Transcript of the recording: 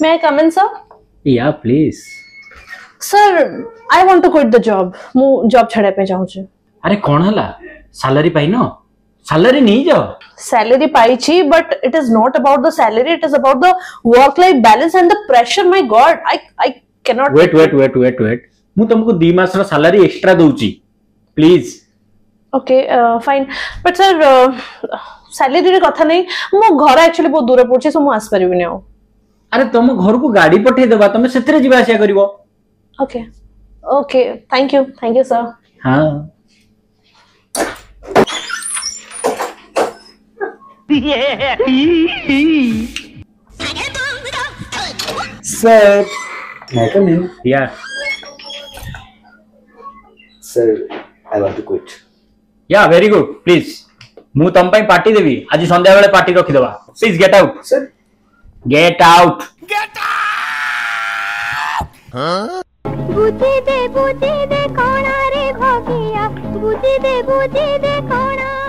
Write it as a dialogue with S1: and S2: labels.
S1: May I come in, sir?
S2: Yeah, please.
S1: Sir, I want to quit the job. ମୁଁ job ଛାଡ଼ିବା ପାଇଁ ଚାହୁଁଛି।
S2: अरे कौन हला सैलरी पाई न सैलरी नहीं जाओ
S1: Salary पाइछि, but it is not about the salary. It is about the work-life balance and the pressure. My God, I cannot.
S2: wait मु तुमको 2 मास रो सैलरी एक्स्ट्रा दोउची please.
S1: Okay, fine. But sir, salary रे कथा नहीं। मो घर actually बहुत दूर पड़छि, so मु आस परिबिनी आ।
S2: अरे तुम घर को गाड़ी पठे देबा तुम सेतरे जीवा आसिया करिवो।
S1: Okay. Okay, thank you sir.
S2: हाँ
S3: Sir, may I come in?
S2: या
S3: Sir, I want to quit.
S2: या वेरी गुड प्लीज मु तुम पई पार्टी देबी आज संध्या बेले पार्टी रखि देबा please get out
S3: Sir,
S2: get out.
S4: बुद्धि दे कोणा रे भगिया बुद्धि दे कोणा